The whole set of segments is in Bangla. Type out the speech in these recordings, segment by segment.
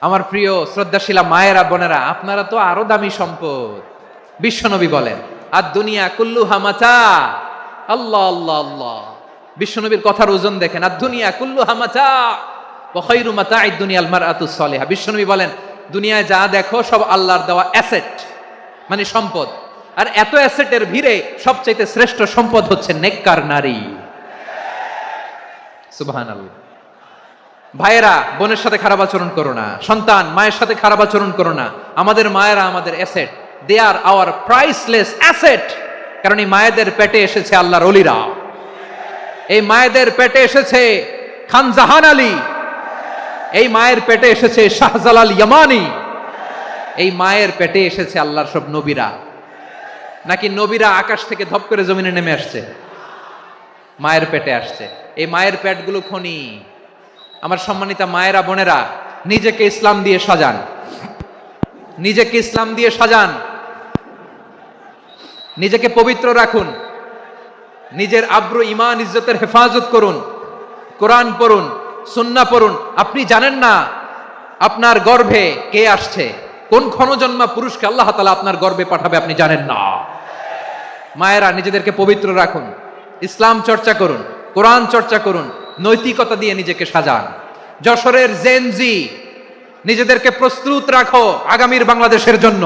আমার প্রিয় শ্রদ্ধাশীলা মায়েরা বোনেরা, আপনারা তো আরো দামি সম্পদ। বিশ্বনবী বলেন, আর দুনিয়া কুল্লুহা মাতা। আল্লাহ আল্লাহ আল্লাহ, বিশ্বনবীর কথার ওজন দেখেন। আর দুনিয়া কুল্লুহা মাতা ওয়া খায়রু মাতা'আদ দুনিয়াল মারআতুস সালিহা। বিশ্বনবী বলেন, দুনিয়ায় যা দেখো সব আল্লাহর দেওয়া অ্যাসেট, মানে সম্পদ। আর এত অ্যাসেটের ভিড়ে সবচাইতে শ্রেষ্ঠ সম্পদ হচ্ছে নেককার নারী। সুবহানাল্লাহ। ভাইয়েরা বোনের সাথে খারাপ আচরণ করো না, সন্তান মায়ের সাথে খারাপ আচরণ করো না। আমাদের মায়েরা আমাদের asset, they are our priceless asset. কারণ এই মায়েদের পেটে এসেছে আল্লাহর ওলিরা, এই মায়েদের পেটে এসেছে খান জাহান আলী, এই মায়ের পেটে এসেছে শাহজালাল ইয়ামানি, এই মায়ের পেটে এসেছে আল্লাহর সব নবীরা। নাকি নবীরা আকাশ থেকে ধপ করে জমিনে নেমে আসছে? মায়ের পেটে আসছে। এই মায়ের পেটগুলো খনি। আমার সম্মানিতা মায়েরা বোনেরা, নিজেকে ইসলাম দিয়ে সাজান, নিজেকে ইসলাম দিয়ে সাজান, নিজেকে পবিত্র রাখুন, নিজের আব্রু ইমান ইজ্জতের হেফাজত করুন, কোরআন পড়ুন, সুন্নাহ পড়ুন। আপনি জানেন না আপনার গর্ভে কে আসছে, কোন ক্ষণজন্মা পুরুষকে আল্লাহ তাআলা আপনার গর্ভে পাঠাবে আপনি জানেন না। মায়েরা নিজেদেরকে পবিত্র রাখুন, ইসলাম চর্চা করুন, কোরআন চর্চা করুন, নৈতিকতা দিয়ে নিজেকে সাজান। যশোরের জেনজি, নিজেদেরকে প্রস্তুত রাখো আগামীর বাংলাদেশের জন্য।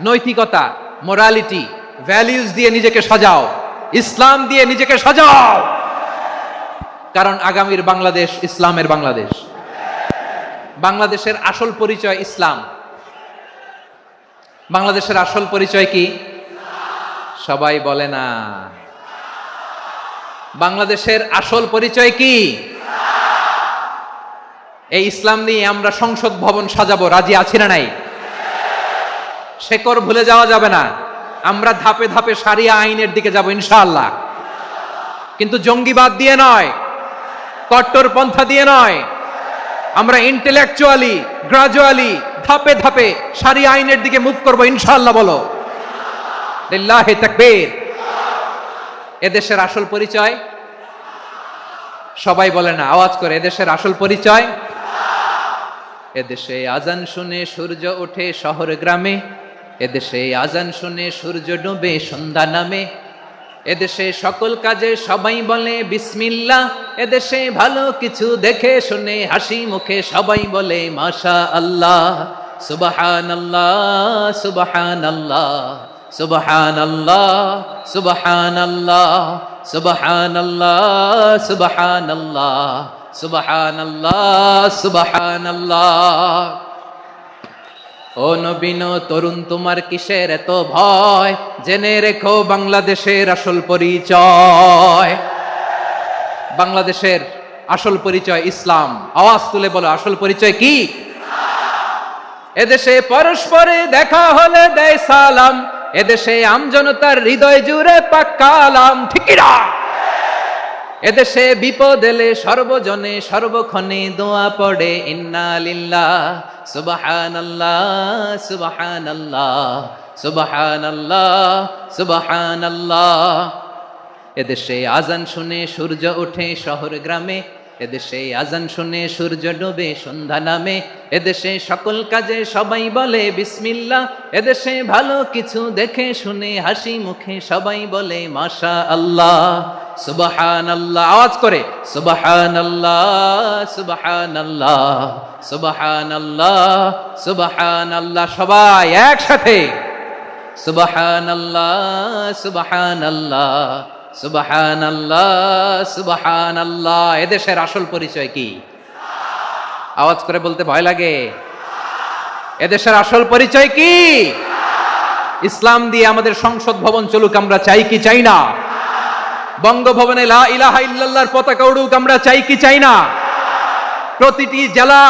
নৈতিকতা, মোরালিটি, ভ্যালিউজ দিয়ে নিজেকে সাজাও, ইসলাম দিয়ে নিজেকে সাজাও। কারণ আগামীর বাংলাদেশ ইসলামের বাংলাদেশ। বাংলাদেশের আসল পরিচয় ইসলাম। বাংলাদেশের আসল পরিচয় কি? সবাই বলে না। বাংলাদেশের আসল পরিচয় কি? এই ইসলাম নিয়ে আমরা সংসদ ভবন সাজাবো, রাজি আছি না নাই? শেকড় ভুলে যাওয়া যাবে না। আমরা ধাপে ধাপে শারিয়া আইনের দিকে যাব ইনশাআল্লাহ, কিন্তু জঙ্গিবাদ দিয়ে নয়, কট্টরপন্থা দিয়ে নয়। আমরা ইন্টেলেকচুয়ালি, গ্রাজুয়ালি, ধাপে ধাপে শারিয়া আইনের দিকে মুভ করবো ইনশাআল্লাহ। বলো লিল্লাহি তাকবীর। এদেশের আসল পরিচয় সবাই বলে না, আওয়াজ করে, এদেশের আসল পরিচয়। এদেশে আজান শুনে সূর্য ওঠে শহর গ্রামে, এদেশে আজান শুনে সূর্য ডুবে সন্ধ্যা নামে, এদেশে সকল কাজে সবাই বলে বিসমিল্লাহ, এদেশে ভালো কিছু দেখে শুনে হাসি মুখে সবাই বলে মাশা আল্লাহ। সুবহানাল্লাহ সুবহানাল্লাহ সুবহানাল্লাহ সুবহানাল্লাহ সুবহানাল্লাহ সুবহানাল্লাহ সুবহানাল্লাহ সুবহানাল্লাহ। ও নবীন তরুণ, তোমার কিসের এত ভয়? জেনে রেখো বাংলাদেশের আসল পরিচয়। বাংলাদেশের আসল পরিচয় ইসলাম। আওয়াজ তুলে বলো, আসল পরিচয় কি? এদেশে পরস্পরে দেখা হলে দেয় সালাম, এদেশে আমজনতার হৃদয় জুড়ে পাক্কা আলাম। ঠিক না? এদেশে বিপদ এলে সর্বজনে সর্বক্ষণে দোয়া পড়ে ইন্না লিল্লাহ সুবহানাল্লাহ সুবহানাল্লাহ সুবহানাল্লাহ সুবহানাল্লাহ। এদেশে আজান শুনে সূর্য ওঠে শহর গ্রামে, এদেশে আজান শুনে সূর্য ডুবে সন্ধ্যা নামে, এদেশে সকল কাজে সবাই বলে বিসমিল্লাহ, এদেশে ভালো কিছু দেখে শুনে হাসি মুখে সবাই বলে মাশা আল্লাহ সুবহানাল্লাহ। আওয়াজ করে সুবহানাল্লাহ সুবহানাল্লাহ সুবহানাল্লাহ সুবহানাল্লাহ। সবাই একসাথে সুবহানাল্লাহ সুবহানাল্লাহ সুবহানাল্লাহ সুবহানাল্লাহ। এদেশের আসল পরিচয় কি? আওয়াজ করে বলতে ভয় লাগে। এদেশের আসল পরিচয় কি? ইসলাম দিয়ে আমাদের সংসদ ভবন চলুক, আমরা চাই কি চাই না? বঙ্গভবনে লা ইলাহা ইল্লাল্লাহর পতাকা উড়ুক, আমরা চাই কি চাই না? প্রতিটি জেলা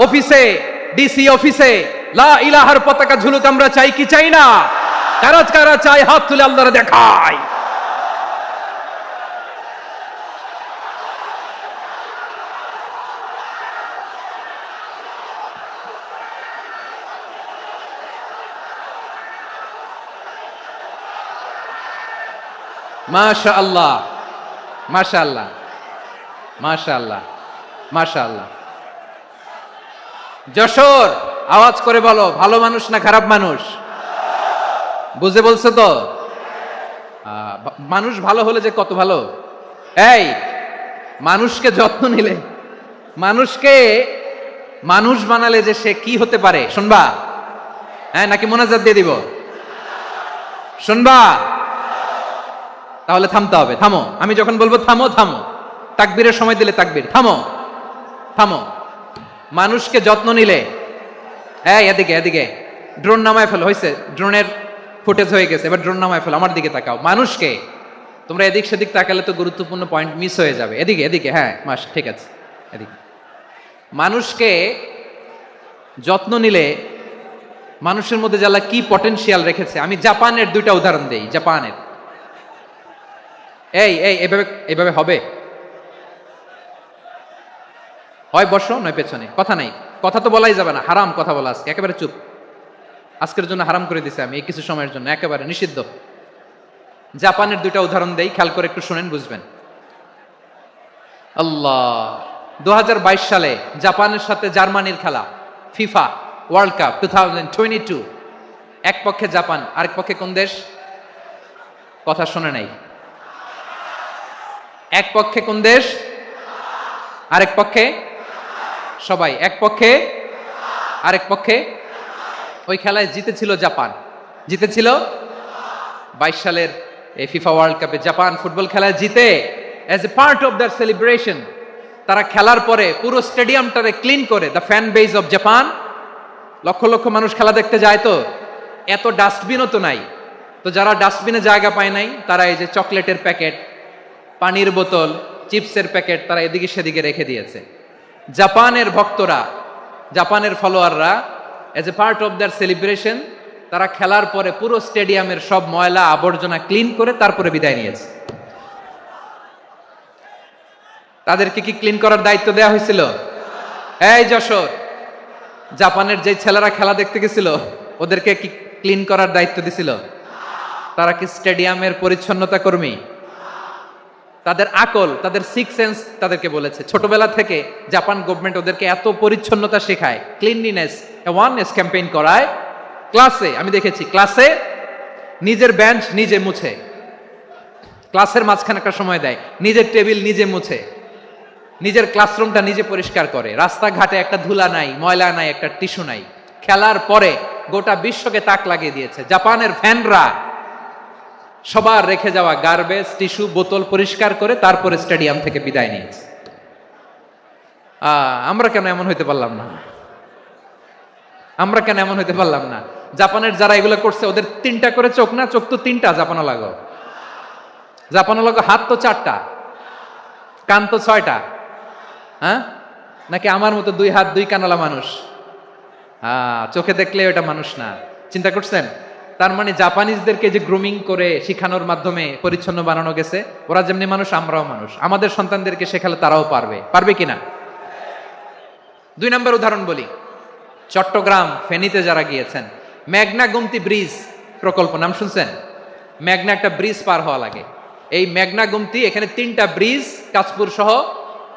অফিসে, ডিসি অফিসে লা ইলাহার পতাকা ঝুলুক, আমরা চাই কি চাই না? কারা কারা চাই হাত তুলে আল্লাহরে দেখায়। মাশাআল্লাহ মাশাআল্লাহ মাশাআল্লাহ মাশাআল্লাহ। যশোর, আওয়াজ করে বলো, ভালো মানুষ না খারাপ মানুষ? বুঝে বলছো তো? মানুষ ভালো হলে যে কত ভালো। এই মানুষকে যত্ন নিলে, মানুষকে মানুষ বানালে যে সে কি হতে পারে শুনবা? হ্যাঁ, নাকি মোনাজাত দিয়ে দিব? শুনবা? তাহলে থামতে হবে। থামো, আমি যখন বলবো থামো থামো, তাকবীরের সময় দিলে তাকবীর। থামো থামো। মানুষকে যত্ন নিলে, এই এদিকে এদিকে, ড্রোন নামায় ফেলো। হয়েছে, ড্রোনের ফুটেজ হয়ে গেছে, এবার ড্রোন নামায় ফেলো। আমার দিকে তাকাও। মানুষকে, তোমরা এদিক সেদিক তাকালে তো গুরুত্বপূর্ণ পয়েন্ট মিস হয়ে যাবে। এদিকে এদিকে, হ্যাঁ মাস, ঠিক আছে, এদিকে। মানুষকে যত্ন নিলে মানুষের মধ্যে যারা কি পটেনশিয়াল রেখেছে, আমি জাপানের দুইটা উদাহরণ দেই। জাপানের, এই এই এভাবে এভাবে হবে? হয় বসো নয় পেছনে, কথা নাই, কথা তো বলাই যাবে না, হারাম কথা বলা আজকে, একেবারে চুপ। আজকের জন্য হারাম করে দিছে আমি, এই কিছু সময়ের জন্য একেবারে নিষিদ্ধ। জাপানের দুইটা উদাহরণ দেই, খেয়াল করে একটু শুনেন, বুঝবেন। আল্লাহ, 2022 সালে জাপানের সাথে জার্মানির খেলা, ফিফা ওয়ার্ল্ড কাপ 2022। এক পক্ষে জাপান, আরেক পক্ষে কোন দেশ? কথা শুনে নাই। এক পক্ষে কোন দেশ? আরেক পক্ষে? সবাই এক পক্ষে, আরেক পক্ষে। ওই খেলায় জিতেছিল জাপান, জিতেছিল 22 সালের এই ফিফা ওয়ার্ল্ড কাপে। জাপান ফুটবল খেলায় জিতে, as a part of their celebration, তারা খেলার পরে পুরো স্টেডিয়ামটারে ক্লিন করে। The fan base of Japan, লক্ষ লক্ষ মানুষ খেলা দেখতে যায়, তো এত ডাস্টবিনও তো নাই, তো যারা ডাস্টবিনে জায়গা পায় নাই, তারা এই যে চকলেটের প্যাকেট, পানির বোতল, চিপসের প্যাকেট তারা এদিকে সেদিকে রেখে দিয়েছে। জাপানের ভক্তরা, জাপানের ফলোয়াররা, as a part of their celebration, তারা খেলার পরে পুরো স্টেডিয়ামের সব ময়লা আবর্জনা ক্লিন করে তারপরে বিদায় নিয়েছে। তাদেরকে কি ক্লিন করার দায়িত্ব দেওয়া হয়েছিল? এই যশোর, জাপানের যে ছেলেরা খেলা দেখতে গেছিল, ওদেরকে কি ক্লিন করার দায়িত্ব দিছিল? তারা কি স্টেডিয়ামের পরিচ্ছন্নতা কর্মী? তাদের আকল, তাদের সিক্স সেন্স তাদেরকে বলেছে। ছোটবেলা থেকে জাপান গভর্নমেন্ট ওদেরকে এত পরিচ্ছন্নতা শেখায়, ক্লিনলিনেস অ্যাওয়ারনেস ক্যাম্পেইন করায়। ক্লাসে আমি দেখেছি, ক্লাসে নিজের বেঞ্চ নিজে মুছে, ক্লাসের মাঝখানে একটা সময় দেয়, নিজের টেবিল নিজে মুছে, নিজের ক্লাসরুমটা নিজে পরিষ্কার করে। রাস্তাঘাটে একটা ধুলা নাই, ময়লা নাই, একটা টিস্যু নাই। খেলার পরে গোটা বিশ্বকে তাক লাগিয়ে দিয়েছে। জাপানের ফ্যানরা সবার রেখে যাওয়া গার্বেজ, টিস্যু, বোতল পরিষ্কার করে তারপরে স্টেডিয়াম থেকে বিদায় নিয়েছে। আমরা কেন এমন হইতে পারলাম না? আমরা কেন এমন হইতে পারলাম না? জাপানের যারা এগুলো করছে, ওদের 3টা করে চোখ না? চোখ তো 3টা, জাপানো লাগো, জাপানো লাগো। হাত তো 4টা, কান তো 6টা। হ্যাঁ, নাকি আমার মতো 2 হাত 2 কানালা মানুষ? চোখে দেখলে ওটা মানুষ না। চিন্তা করছেন? তার মানে জাপানিজদেরকে যে গ্রুমিং করে শিখানোর মাধ্যমে পরিচ্ছন্ন বানানো গেছে, ওরা যেমনি মানুষ আমরাও মানুষ। আমাদের সন্তানদেরকে শেখালে তারাও পারবে, পারবে কিনা? 2 নম্বর উদাহরণ বলি। চট্টগ্রাম ফেনীতে যারা গিয়েছেন, মেঘনা গুমতি ব্রিজ প্রকল্প নাম শুনছেন? মেঘনা একটা ব্রিজ পার হওয়া লাগে। এই মেঘনা গুমতি, এখানে 3টা ব্রিজ, কাঁচপুর সহ,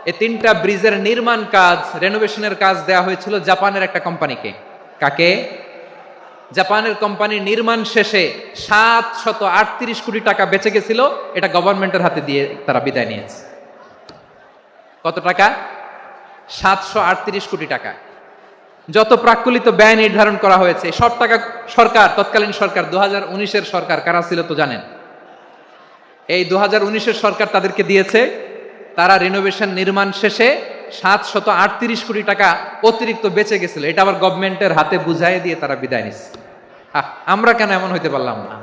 এই 3টা ব্রিজের নির্মাণ কাজ, রেনোভেশনের কাজ দেওয়া হয়েছিল জাপানের একটা কোম্পানিকে। কাকে? জাপানের কোম্পানির নির্মাণ শেষে 738 কোটি টাকা বেঁচে গেছিল, এটা গভর্নমেন্টের হাতে দিয়ে তারা বিদায় নিয়েছে। কত টাকা? 738 কোটি টাকা। যত প্রাক্কলিত ব্যয় নির্ধারণ করা হয়েছে, সব টাকা সরকার, তৎকালীন সরকার, 2019-এর সরকার, কারা ছিল তো জানেন? এই 2019-এর সরকার তাদেরকে দিয়েছে। তারা রিনোভেশন নির্মাণ শেষে 738 কোটি টাকা অতিরিক্ত বেঁচে গেছিল, এটা আবার গভর্নমেন্টের হাতে বুঝাই দিয়ে তারা বিদায় নিচ্ছে। আমরা কেন এমন হইতে পারলাম না?